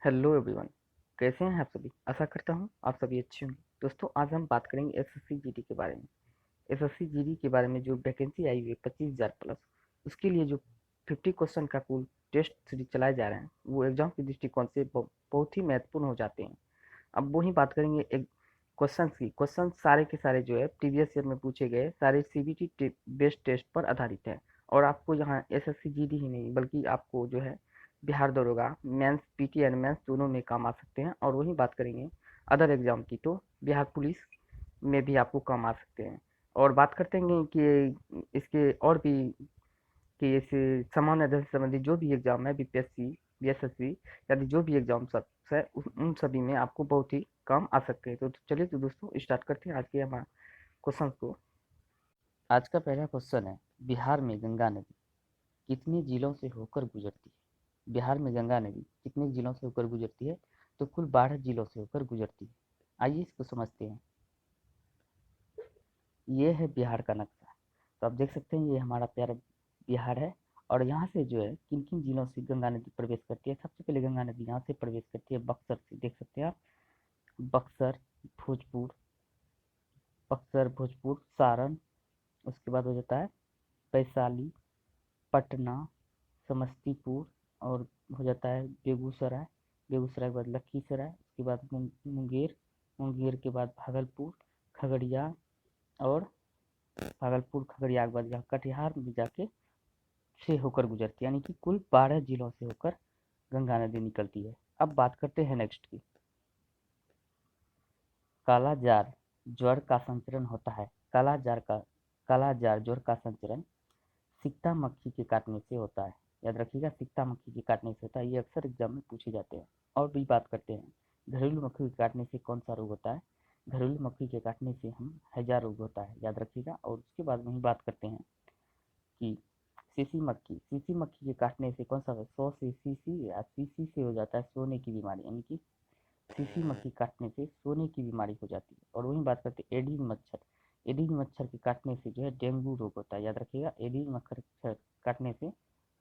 Hello everyone. कैसे हैं आप सभी? आशा करता हूँ आप सभी अच्छे होंगे। दोस्तों, आज हम बात करेंगे एसएससी जीडी के बारे में। एसएससी जीडी के बारे में जो वैकेंसी आई हुई है 25,000 प्लस, उसके लिए जो 50 क्वेश्चन का कुल टेस्ट सीरीज चलाए जा रहे हैं, वो एग्जाम के दृष्टिकोण से बहुत ही महत्वपूर्ण हो जाते हैं। अब वही बात करेंगे एक क्वेश्चन की। क्वेश्चन सारे के सारे जो है प्रीवियस ईयर में पूछे गए सारे सीबीटी बेस्ड टेस्ट पर आधारित है। और आपको यहाँ एसएससी जीडी ही नहीं बल्कि आपको जो है बिहार दरोगा मेंस पीटी एंड मेंस दोनों में काम आ सकते हैं। और वही बात करेंगे अदर एग्जाम की, तो बिहार पुलिस में भी आपको काम आ सकते हैं। और बात करते हैं कि इसके और भी कि इस सामान्य अध्ययन से संबंधित जो भी एग्जाम है बीपीएससी बीएसएससी आदि जो भी एग्जाम सब है उन सभी में आपको बहुत ही काम आ सकते हैं। तो चलिए तो दोस्तों स्टार्ट करते हैं आज के हमारे क्वेश्चन को। आज का पहला क्वेश्चन है, बिहार में गंगा नदी कितने जिलों से होकर गुजरती है? बिहार में गंगा नदी कितने जिलों से होकर गुजरती है? तो कुल 12 जिलों से होकर गुजरती है। आइए इसको समझते हैं। ये है बिहार का नक्शा। तो आप देख सकते हैं ये हमारा प्यारा बिहार है। और यहाँ से जो है किन किन जिलों से गंगा नदी प्रवेश करती है। सबसे पहले गंगा नदी यहाँ से प्रवेश करती है बक्सर से। देख सकते हैं आप, बक्सर, भोजपुर, बक्सर, भोजपुर, सारण। उसके बाद हो जाता है वैशाली, पटना, समस्तीपुर, और हो जाता है बेगूसराय। बेगूसराय के बाद लखीसराय, उसके बाद मुंगेर, मुंगेर के बाद भागलपुर, खगड़िया, और भागलपुर खगड़िया के बाद यहाँ कटिहार में जाके से होकर गुजरती है। यानी कि कुल 12 जिलों से होकर गंगा नदी निकलती है। अब बात करते हैं नेक्स्ट की। कालाजार ज्वर का संचरण होता है। कालाजार ज्वर का संचरण सिक्ता मक्खी के काटने से होता है। याद रखिएगा, सिक्ता मक्खी के काटने से होता है। ये अक्सर एग्जाम में पूछे जाते हैं। और भी बात करते हैं, घरेलू मक्खी के काटने से कौन सा रोग होता है? घरेलू मक्खी के काटने से हम हैजा रोग होता है, याद रखिएगा। और उसके बाद वही बात करते हैं कि सीसी मक्खी के काटने से कौन सा, 100 से सीसी या सीसी से हो जाता है सोने की बीमारी। यानी कि सीसी मक्खी काटने से सोने की बीमारी हो जाती है। और वही बात करते हैं एडीज मच्छर। एडीज मच्छर के काटने से जो है डेंगू रोग होता है, याद रखिएगा। एडीज मच्छर काटने से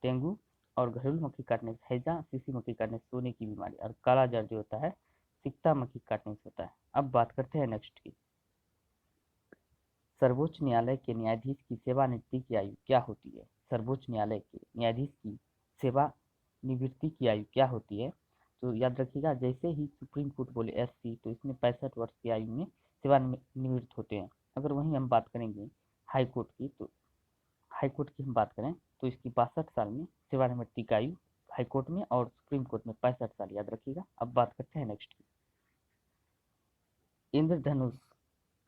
डेंगू, और घरेलू मक्खी काटने से हैजा, सीसी मक्खी काटने से सोने की बीमारी, और कालाजार जो होता है सिक्ता मक्खी काटने से होता है। अब बात करते हैं नेक्स्ट की। सर्वोच्च न्यायालय के न्यायाधीश की सेवानिवृत्ति की आयु क्या होती है? सर्वोच्च न्यायालय के न्यायाधीश की सेवानिवृत्ति की आयु क्या होती है? तो याद रखिएगा, जैसे ही सुप्रीम कोर्ट बोले एससी, तो इसमें 65 वर्ष की आयु में सेवानिवृत्त होते हैं। अगर वहीं हम बात करेंगे हाई कोर्ट की, तो हाई कोर्ट की हम बात करें तो इसकी 62 साल में सेवानिवृत्ति की आयु हाई कोर्ट में, और सुप्रीम कोर्ट में 65 साल, याद रखिएगा। अब बात करते हैं नेक्स्ट की। इंद्रधनुष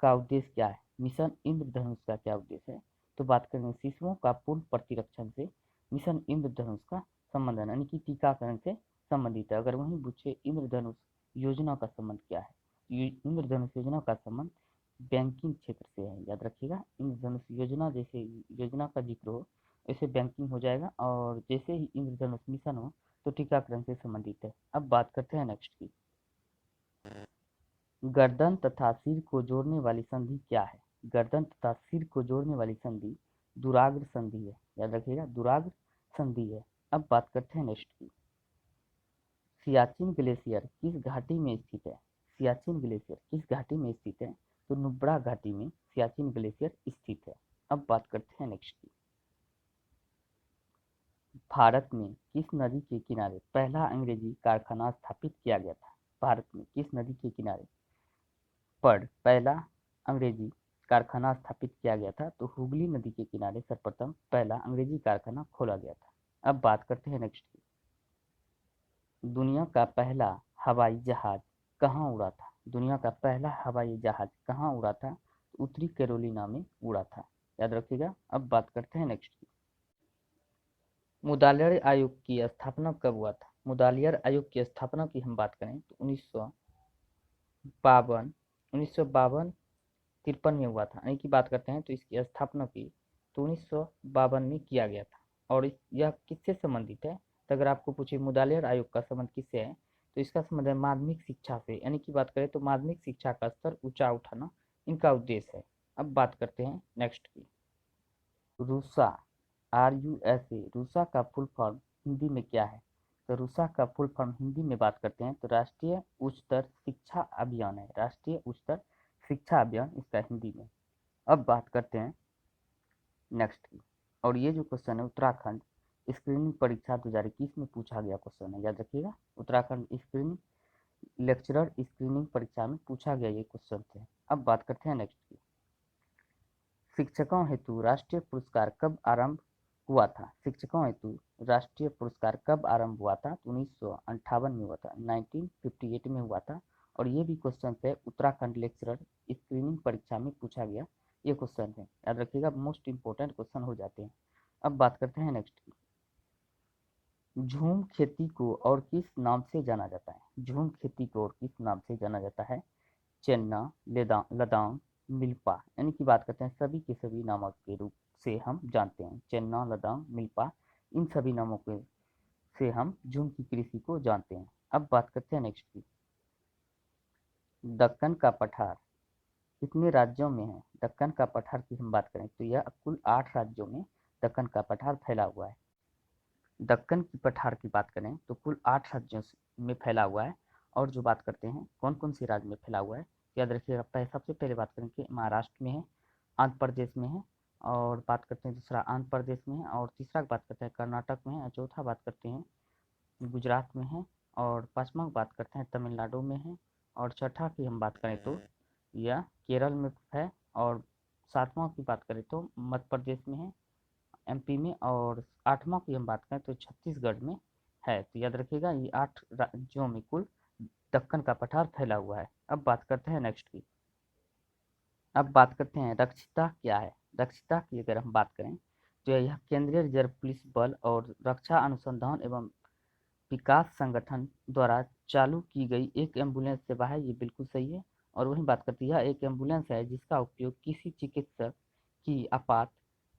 का उद्देश्य क्या है? मिशन इंद्रधनुष का क्या उद्देश्य है? तो बात करेंगे शिशुओं का पूर्ण प्रतिरक्षण से मिशन इंद्रधनुष का संबंध, यानी कि टीकाकरण से संबंधित है। अगर वहीं पूछे इंद्रधनुष योजना का संबंध क्या है, इंद्रधनुष योजना का संबंध बैंकिंग क्षेत्र से है, याद रखिएगा। इंद्रधनुष योजना जैसे योजना का जिक्र हो वैसे बैंकिंग हो जाएगा, और जैसे ही इंद्रधनुष मिशन हो तो टीकाकरण से संबंधित है। अब बात करते हैं नेक्स्ट की। गर्दन तथा सिर को जोड़ने वाली संधि क्या है? गर्दन तथा सिर को जोड़ने वाली संधि दुराग्र संधि है, याद रखिएगा, दुराग्र संधि है। अब बात करते हैं नेक्स्ट की। सियाचिन ग्लेशियर किस घाटी में स्थित है? सियाचिन ग्लेशियर किस घाटी में स्थित है? तो नुब्रा घाटी में सियाचिन ग्लेशियर स्थित है। अब बात करते हैं नेक्स्ट की। भारत में किस नदी के किनारे पहला अंग्रेजी कारखाना स्थापित किया गया था? भारत में किस नदी के किनारे पर पहला अंग्रेजी कारखाना स्थापित किया गया था? तो हुगली नदी के किनारे सर्वप्रथम पहला अंग्रेजी कारखाना खोला गया था। अब बात करते हैं नेक्स्ट की। दुनिया का पहला हवाई जहाज कहाँ उड़ा था? दुनिया का पहला हवाई जहाज कहाँ उड़ा था? तो उत्तरी कैरोलिना में उड़ा था, याद रखिएगा। अब बात करते हैं नेक्स्ट की। मुदालियर आयोग की स्थापना कब हुआ था? मुदालियर आयोग की स्थापना की हम बात करें तो 1952 53 में हुआ था। यानी कि बात करते हैं तो इसकी स्थापना की तो 1952 में किया गया था। और यह किससे संबंधित है? तो अगर आपको पूछे मुदालियर आयोग का संबंध किससे है, तो इसका संबंध है माध्यमिक शिक्षा से। यानी कि बात करें तो माध्यमिक शिक्षा का स्तर ऊंचा उठाना इनका उद्देश्य है। अब बात करते हैं नेक्स्ट की। रूसा, RUSA, रूसा का फुल फॉर्म हिंदी में क्या है? तो रूसा का फुल फॉर्म हिंदी में बात करते हैं तो राष्ट्रीय उच्चतर शिक्षा अभियान है, राष्ट्रीय उच्चतर शिक्षा अभियान इसका हिंदी में। अब बात करते हैं नेक्स्ट की, और ये जो क्वेश्चन है उत्तराखंड स्क्रीनिंग परीक्षा 2021 में पूछा गया क्वेश्चन है, याद रखिएगा। उत्तराखंड स्क्रीनिंग लेक्चरर स्क्रीनिंग परीक्षा में पूछा गया ये क्वेश्चन थे। अब बात करते हैं नेक्स्ट की, शिक्षकों हेतु राष्ट्रीय पुरस्कार कब आरंभ हुआ था? शिक्षकों हेतु राष्ट्रीय पुरस्कार कब आरंभ हुआ था? 1958 में हुआ था, 1958 में हुआ था। और ये भी क्वेश्चन है उत्तराखंड लेक्चरर स्क्रीनिंग परीक्षा में पूछा गया ये क्वेश्चन है, याद रखिएगा, मोस्ट इंपोर्टेंट क्वेश्चन हो जाते हैं। अब बात करते हैं नेक्स्ट की, झूम खेती को और किस नाम से जाना जाता है? झूम खेती को और किस नाम से जाना जाता है? चेन्ना, लदांग, मिल्पा, यानी कि बात करते हैं सभी के सभी नामों के रूप से हम जानते हैं। चेन्ना, लदांग, मिल्पा, इन सभी नामों के से हम झूम की कृषि को जानते हैं। अब बात करते हैं नेक्स्ट की, दक्कन का पठार कितने राज्यों में है? दक्कन का पठार की हम बात करें तो यह कुल 8 राज्यों में दक्कन का पठार फैला हुआ है। दक्कन की पठार की बात करें तो कुल 8 राज्यों में फैला हुआ है। और जो बात करते हैं कौन कौन से राज्य में फैला हुआ है, याद रखिएगा। सबसे पहले बात करें कि महाराष्ट्र में है, आंध्र प्रदेश में है, और बात करते हैं दूसरा आंध्र प्रदेश में है, और तीसरा बात करते हैं कर्नाटक में है, और चौथा बात करते हैं गुजरात में है, और पांचवा बात करते हैं तमिलनाडु में है, और छठा की हम बात करें तो यह केरल में है, और सातवां की बात करें तो मध्य प्रदेश में है, एमपी में, और आठवां की हम बात करें तो छत्तीसगढ़ में है। तो याद रखिएगा ये 8 राज्यों में कुल दक्कन का पठार फैला हुआ है। अब बात करते हैं नेक्स्ट की, अब बात करते हैं रक्षिता क्या है? रक्षिता की अगर हम बात करें तो यह केंद्रीय रिजर्व पुलिस बल और रक्षा अनुसंधान एवं विकास संगठन द्वारा चालू की गई एक एम्बुलेंस सेवा है, ये बिल्कुल सही है। और वही बात करती है एक एम्बुलेंस है जिसका उपयोग किसी चिकित्सक की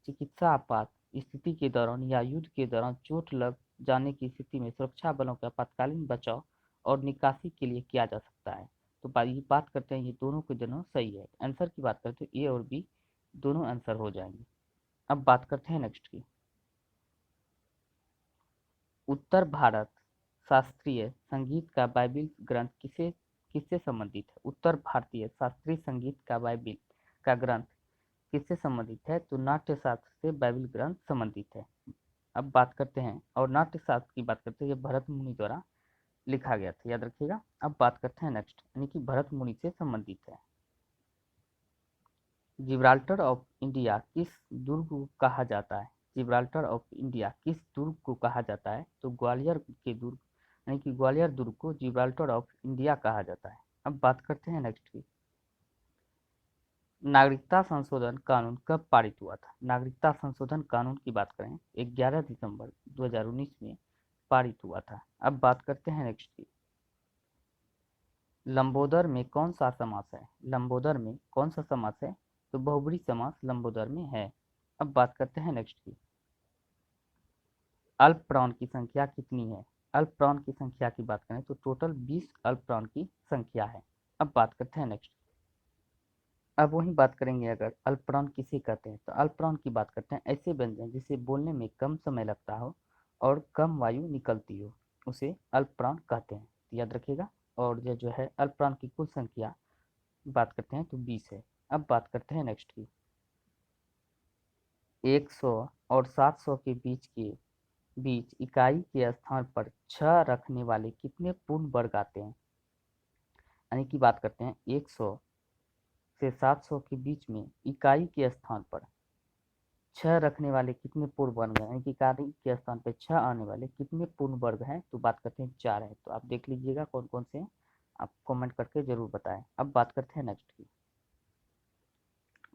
चिकित्सा आपात स्थिति के दौरान या युद्ध के दौरान चोट लग जाने की स्थिति में सुरक्षा बलों का आपातकालीन बचाव और निकासी के लिए किया जा सकता है। तो ये बात करते हैं ये दोनों के दोनों सही है। आंसर की बात करते हैं ए और बी दोनों आंसर हो जाएंगे। अब बात करते हैं नेक्स्ट की, उत्तर भारत शास्त्रीय संगीत का बाइबिल ग्रंथ किससे संबंधित है? उत्तर भारतीय शास्त्रीय संगीत का बाइबिल का ग्रंथ किससे संबंधित है? तो नाट्य शास्त्र से बाइबिल ग्रंथ संबंधित है। अब बात करते हैं, और नाट्य शास्त्र की बात करते हैं ये भरत मुनि द्वारा लिखा गया था, याद रखिएगा। अब बात करते हैं नेक्स्ट, यानी कि भरत मुनि से संबंधित है। जिब्राल्टर ऑफ इंडिया किस दुर्ग को कहा जाता है? जिब्राल्टर ऑफ इंडिया किस दुर्ग को कहा जाता है? तो ग्वालियर के दुर्ग, यानी कि ग्वालियर दुर्ग को जिब्राल्टर ऑफ इंडिया कहा जाता है। अब बात करते हैं नेक्स्ट की, नागरिकता संशोधन कानून कब पारित हुआ था? नागरिकता संशोधन कानून की बात करें 11 दिसंबर 2019 में पारित हुआ था। अब बात करते हैं नेक्स्ट की, लंबोदर में कौन सा समास है? लंबोदर में कौन सा समास है? तो बहुब्री समास लंबोदर में है। अब बात करते हैं नेक्स्ट की, अल्प प्राण की संख्या कितनी है? अल्प प्राण की संख्या की बात करें तो टोटल 20 अल्प प्राण की संख्या है। अब बात करते हैं नेक्स्ट, अब वही बात करेंगे अगर अल्प प्राण किसे कहते हैं तो अल्प प्राण की बात करते हैं ऐसे व्यंजन जिसे बोलने में कम समय लगता हो और कम वायु निकलती हो, उसे अल्प प्राण कहते हैं, तो याद रखिएगा। और ये जो है अल्प प्राण की कुल संख्या बात करते हैं तो 20 है। अब बात करते हैं नेक्स्ट की, 100 और 700 के बीच इकाई के स्थान पर 6 रखने वाले कितने पूर्ण वर्ग आते हैं? यानी कि बात करते हैं 100 से 700 के बीच में इकाई के स्थान पर 6 रखने वाले कितने पूर्ण वर्ग हैं, यानी कि इकाई के स्थान पर 6 आने वाले कितने पूर्ण वर्ग हैं? तो बात करते हैं 4 है। तो आप देख लीजिएगा कौन कौन से हैं, आप कमेंट करके जरूर बताएं। अब बात करते हैं नेक्स्ट की,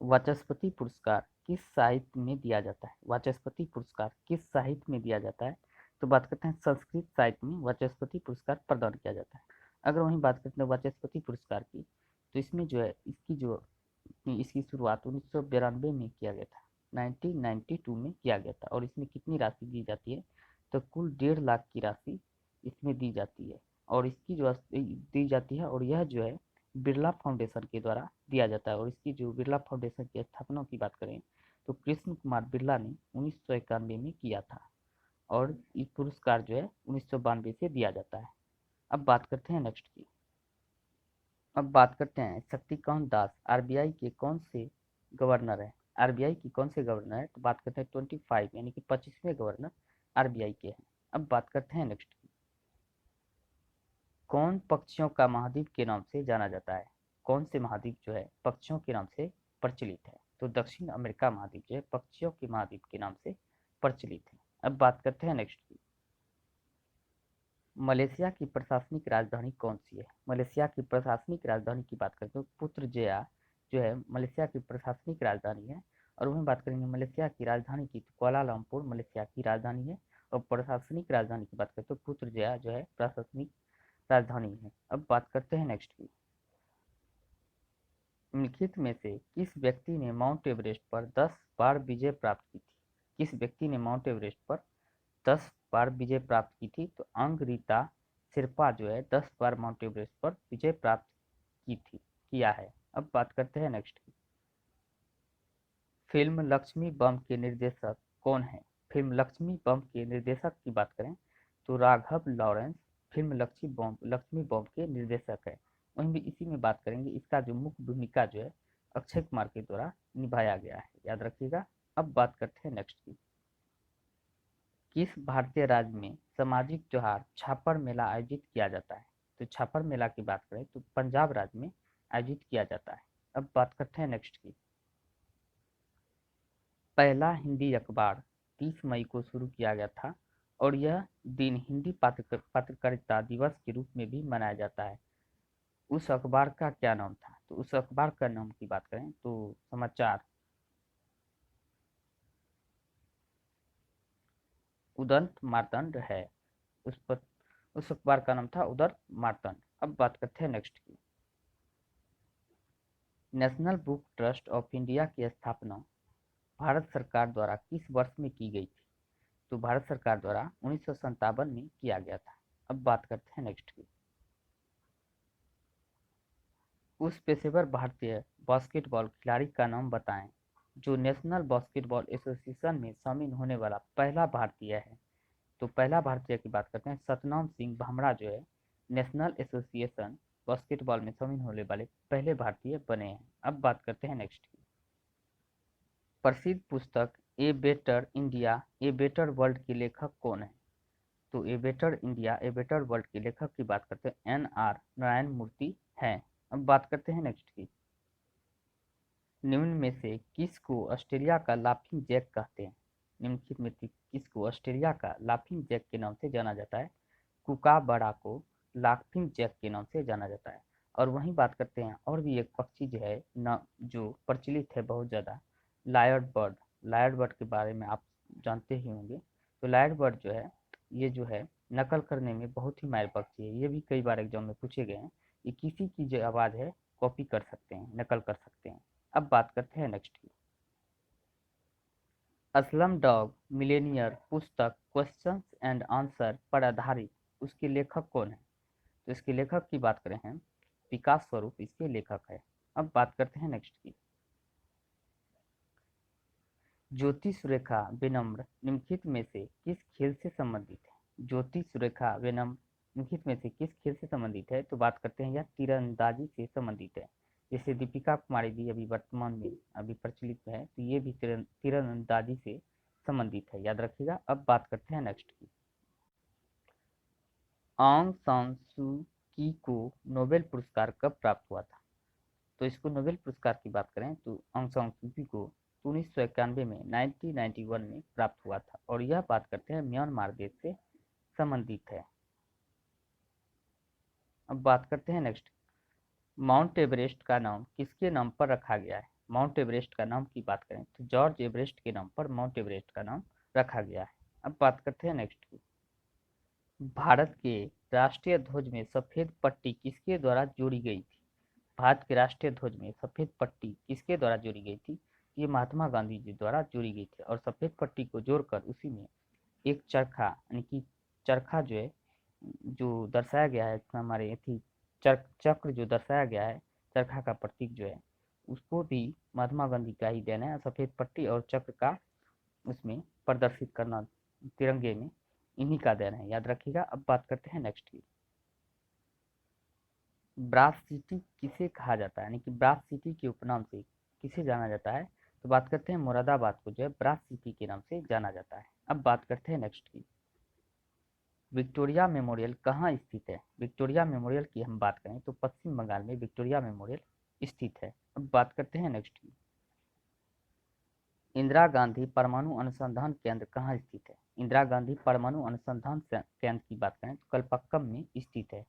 वाचस्पति पुरस्कार किस साहित्य में दिया जाता है? वाचस्पति पुरस्कार किस साहित्य में दिया जाता है? तो बात करते हैं संस्कृत साहित्य में वाचस्पति पुरस्कार प्रदान किया जाता है। अगर वहीं बात करते हैं वाचस्पति पुरस्कार की तो इसमें जो है इसकी शुरुआत 1992 में किया गया था, 1992 में किया गया था। और इसमें कितनी राशि दी जाती है? तो कुल 1.5 लाख की राशि इसमें दी जाती है, और इसकी जो दी जाती है, और यह जो है बिरला फाउंडेशन के द्वारा दिया जाता है। और इसकी जो बिरला फाउंडेशन की स्थापना की बात करें तो कृष्ण कुमार बिरला ने 1991 में किया था। और ये पुरस्कार जो है 1992 से दिया जाता है। अब बात करते हैं नेक्स्ट की। अब बात करते हैं शक्तिकांत दास आरबीआई के कौन से गवर्नर है। आरबीआई की कौन से गवर्नर है, तो बात करते हैं 25 यानी कि 25वें गवर्नर आरबीआई के हैं। अब बात करते हैं नेक्स्ट की। कौन पक्षियों का महाद्वीप के नाम से जाना जाता है। कौन से महाद्वीप जो है पक्षियों के नाम से प्रचलित है, तो दक्षिण अमेरिका महाद्वीप जो है पक्षियों के महाद्वीप के नाम से प्रचलित है। अब बात करते हैं नेक्स्ट की। मलेशिया की प्रशासनिक राजधानी कौन सी है। मलेशिया की प्रशासनिक राजधानी की बात करते हैं पुत्रजया जो है मलेशिया की प्रशासनिक राजधानी है। और वहीं बात करेंगे मलेशिया की राजधानी की, तो कुआलालंपुर मलेशिया की राजधानी है। और प्रशासनिक राजधानी की बात करते हैं पुत्रजया जो है प्रशासनिक राजधानी है। अब बात करते हैं नेक्स्ट की। निम्नलिखित में से किस व्यक्ति ने माउंट एवरेस्ट पर 10 बार विजय प्राप्त की थी। किस व्यक्ति ने माउंट एवरेस्ट पर 10 बार विजय प्राप्त की थी, तो अंगरीता शेरपा जो है 10 बार माउंट एवरेस्ट पर विजय प्राप्त किया है। अब बात करते हैं नेक्स्ट की। फिल्म लक्ष्मी बम के निर्देशक कौन है। फिल्म लक्ष्मी बम के निर्देशक की बात करें तो राघव लॉरेंस फिल्म लक्ष्मी बम के निर्देशक है। वहीं भी इसी में बात करेंगे, इसका जो मुख्य भूमिका जो है अक्षय कुमार के द्वारा निभाया गया है, याद रखिएगा। अब बात करते हैं नेक्स्ट की। किस भारतीय राज्य में सामाजिक त्योहार छापर मेला आयोजित किया जाता है। तो छापर मेला की बात करें तो पंजाब राज्य में आयोजित किया जाता है। अब बात करते हैं नेक्स्ट की। पहला हिंदी अखबार 30 मई को शुरू किया गया था और यह दिन हिंदी पत्रकारिता दिवस के रूप में भी मनाया जाता है। उस अखबार का क्या नाम था, तो उस अखबार का नाम की बात करें तो समाचार उदंत मार्तंड है। उस पर उस अखबार का नाम था उदंत मार्तंड। अब बात करते हैं नेक्स्ट की। National book trust of India की स्थापना भारत सरकार द्वारा किस वर्ष में की गई थी, तो भारत सरकार द्वारा 1957 में किया गया था। अब बात करते हैं नेक्स्ट की। उस पेशेवर भारतीय बास्केटबॉल खिलाड़ी का नाम बताएं जो नेशनल बास्केटबॉल एसोसिएशन में शामिल होने वाला पहला भारतीय है। तो पहला भारतीय की बात करते हैं सतनाम सिंह भामरा जो है नेशनल एसोसिएशन बास्केटबॉल में शामिल होने वाले पहले भारतीय बने हैं। अब बात करते हैं नेक्स्ट की। प्रसिद्ध पुस्तक a better India a better world के लेखक कौन है। तो a better India a better world के लेखक की बात करते हैं NR नारायण मूर्ति हैं। अब बात करते हैं नेक्स्ट की। निम्न में से किसको ऑस्ट्रेलिया का लाफिंग जैक कहते हैं। निम्नलिखित में से किसको ऑस्ट्रेलिया का लाफिंग जैक के नाम से जाना जाता है। कुकाबड़ा को लाफिंग जैक के नाम से जाना जाता है। और वहीं बात करते हैं और भी एक पक्षी जो है न जो प्रचलित है बहुत ज़्यादा, लायड बर्ड। लायड बर्ड के बारे में आप जानते ही होंगे। तो लायड बर्ड जो है ये जो है नकल करने में बहुत ही माहिर पक्षी है। ये भी कई बार एग्जाम में पूछे गए हैं। ये किसी की जो आवाज़ है कॉपी कर सकते हैं, नकल कर सकते हैं। अब बात करते हैं नेक्स्ट की। असलम डॉग मिलेनियर पुस्तक क्वेश्चंस एंड आंसर पर आधारित उसके लेखक कौन है। तो इसके लेखक की बात करें हैं विकास स्वरूप इसके लेखक है। अब बात करते हैं नेक्स्ट की। ज्योति सुरेखा विनम्र निम्नलिखित में से किस खेल से संबंधित है। ज्योति सुरेखा विनम्र निम्नलिखित में से किस खेल से संबंधित है, तो बात करते हैं यह तीरंदाजी से संबंधित है। जैसे दीपिका कुमारी भी अभी वर्तमान में अभी प्रचलित है, तो ये भी तीरंदाजी से संबंधित है, याद रखिएगा। अब बात करते हैं नेक्स्ट की। आंग सान सू की को नोबेल पुरस्कार कब प्राप्त हुआ था। तो इसको नोबेल पुरस्कार की बात करें तो आंग सान सू की को 1991 में 1991 में प्राप्त हुआ था और यह बात करते हैं म्यांमार देश से संबंधित है। अब बात करते हैं नेक्स्ट। माउंट एवरेस्ट का नाम किसके नाम पर रखा गया है। माउंट एवरेस्ट का नाम की बात करें तो जॉर्ज एवरेस्ट के नाम पर माउंट एवरेस्ट का नाम रखा गया है। अब बात करते हैं नेक्स्ट की। भारत के राष्ट्रीय ध्वज में सफेद पट्टी किसके द्वारा जोड़ी गई थी। भारत के राष्ट्रीय ध्वज में सफेद पट्टी किसके द्वारा जोड़ी गई थी। ये महात्मा गांधी जी द्वारा जोड़ी गई थी और सफेद पट्टी को जोड़कर उसी में एक चरखा यानी कि चरखा जो है जो दर्शाया गया है हमारे थी चक्र जो दर्शाया गया है, चरखा का प्रतीक जो है उसको भी महात्मा गांधी का ही देना है। सफेद पट्टी और चक्र का उसमें प्रदर्शित करना तिरंगे में, इन्हीं का देन है, याद रखिएगा। अब बात करते हैं नेक्स्ट की। ब्रास सिटी किसे कहा जाता है, यानी कि ब्रास सिटी के उपनाम से किसे जाना जाता है, तो बात करते हैं मुरादाबाद को जो है ब्रास सिटी के नाम से जाना जाता है। अब बात करते हैं नेक्स्ट की। विक्टोरिया मेमोरियल कहाँ स्थित है, विक्टोरिया मेमोरियल की हम बात करें तो पश्चिम बंगाल में विक्टोरिया मेमोरियल स्थित है। अब बात करते हैं नेक्स्ट की। इंदिरा गांधी परमाणु अनुसंधान केंद्र कहाँ स्थित है, इंदिरा गांधी परमाणु अनुसंधान केंद्र की बात करें तो कलपक्कम में स्थित है।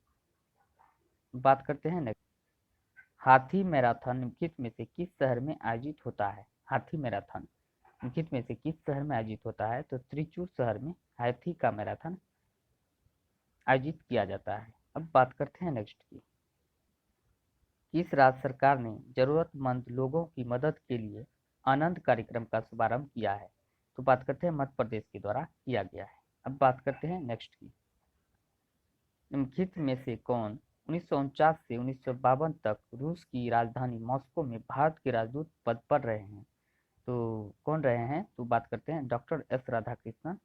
बात करते हैं नेक्स्ट। हाथी मैराथन निम्नलिखित में से किस शहर में आयोजित होता है, हाथी मैराथन निम्नलिखित में से किस शहर में आयोजित होता है, तो त्रिचूर शहर में हाथी का मैराथन आयोजित किया जाता है। अब बात करते हैं नेक्स्ट की। किस राज्य सरकार ने जरूरतमंद लोगों की मदद के लिए आनंद कार्यक्रम का शुभारंभ किया है, तो बात करते हैं मध्य प्रदेश के द्वारा किया गया है। अब बात करते हैं नेक्स्ट की। निम्नलिखित में से कौन 1949 से 1952 तक रूस की राजधानी मॉस्को में भारत के राजदूत पद पर रहे हैं, तो कौन रहे हैं, तो बात करते हैं डॉक्टर एस राधाकृष्णन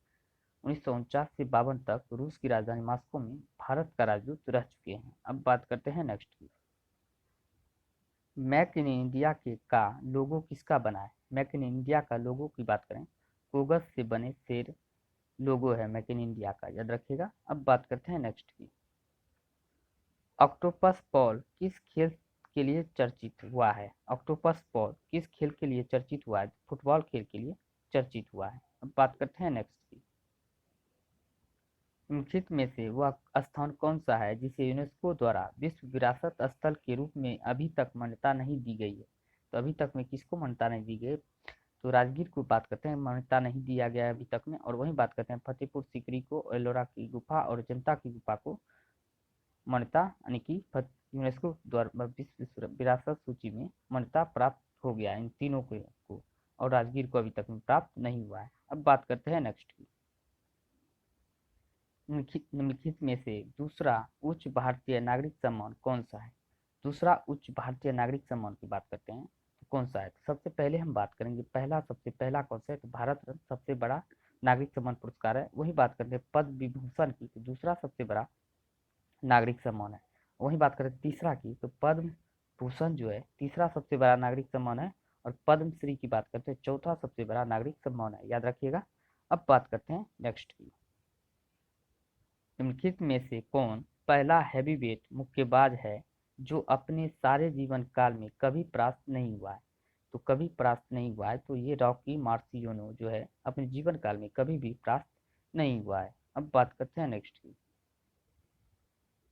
1949 से 52 तक रूस की राजधानी मॉस्को में भारत का राजदूत रह चुके हैं। अब बात करते हैं नेक्स्ट की। मेक इन इंडिया के का लोगो किसका बना है, मेक इन इंडिया का लोगो की बात करें कागज से बने शेर लोगो है मेक इन इंडिया का, याद रखिएगा। अब बात करते हैं नेक्स्ट की। ऑक्टोपस बॉल किस खेल के लिए चर्चित हुआ है, ऑक्टोपस बॉल किस खेल के लिए चर्चित हुआ है, फुटबॉल खेल के लिए चर्चित हुआ है। अब बात करते हैं नेक्स्ट की। निम्नलिखित में से वह स्थान कौन सा है जिसे यूनेस्को द्वारा विश्व विरासत स्थल के रूप में अभी तक मान्यता नहीं दी गई है, तो अभी तक में किसको मान्यता नहीं दी गई, तो राजगीर को बात करते हैं मान्यता नहीं दिया गया है अभी तक में। और वहीं बात करते हैं फतेहपुर सीकरी को, एलोरा की गुफा और जनता की गुफा को मान्यता यानी कि यूनेस्को द्वारा विश्व विरासत सूची में मान्यता प्राप्त हो गया इन तीनों को, और राजगीर को अभी तक में प्राप्त नहीं हुआ है। अब बात करते हैं नेक्स्ट की। निम्नलिखित में से दूसरा उच्च भारतीय नागरिक सम्मान कौन सा है, दूसरा उच्च भारतीय नागरिक सम्मान की बात करते हैं तो कौन सा है, तो सबसे पहले हम बात करेंगे पहला, सबसे पहला कौन सा है, तो भारत रत्न सबसे बड़ा नागरिक सम्मान पुरस्कार है। वही बात करते हैं पद्म विभूषण की, तो दूसरा सबसे बड़ा नागरिक सम्मान है। वही बात करें तीसरा की, तो पद्म भूषण जो है तीसरा सबसे बड़ा नागरिक सम्मान है, और पद्म श्री की बात करते हैं चौथा सबसे बड़ा नागरिक सम्मान है, याद रखिएगा। अब बात करते हैं नेक्स्ट की। निम्नलिखित में से कौन पहला हैवीवेट मुक्केबाज है जो अपने सारे जीवन काल में कभी परास्त नहीं हुआ है, तो कभी परास्त नहीं हुआ है, तो ये रॉकी मार्सियानो जो है अपने जीवन काल में कभी भी परास्त नहीं हुआ है। अब बात करते हैं नेक्स्ट की।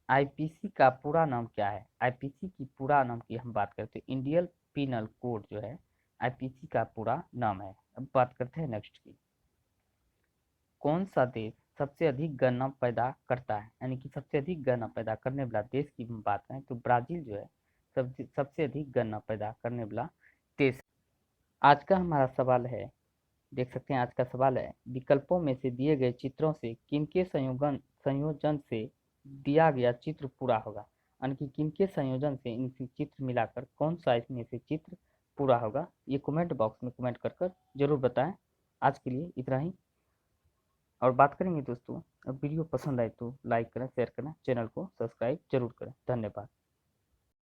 आईपीसी का पूरा नाम क्या है, आईपीसी की पूरा नाम की हम बात करते हैं इंडियन पिनल कोड जो है आईपीसी का पूरा नाम है। अब बात करते हैं नेक्स्ट की। कौन सा देश सबसे अधिक गन्ना पैदा करता है, यानी कि सबसे अधिक गन्ना पैदा करने वाला देश की हम बात करें तो ब्राजील जो है सबसे अधिक गन्ना पैदा करने वाला देश। आज का हमारा सवाल है, देख सकते हैं आज का सवाल है, विकल्पों में से दिए गए चित्रों से किनके संयोजन से दिया गया चित्र पूरा होगा, यानी कि किनके संयोजन से इनके चित्र मिलाकर कौन सा इसमें से चित्र पूरा होगा, ये कमेंट बॉक्स में कमेंट कर कर जरूर बताएं। आज के लिए इतना ही, और बात करेंगे दोस्तों, वीडियो पसंद आए तो लाइक करें, शेयर करें, चैनल को सब्सक्राइब जरूर करें। धन्यवाद।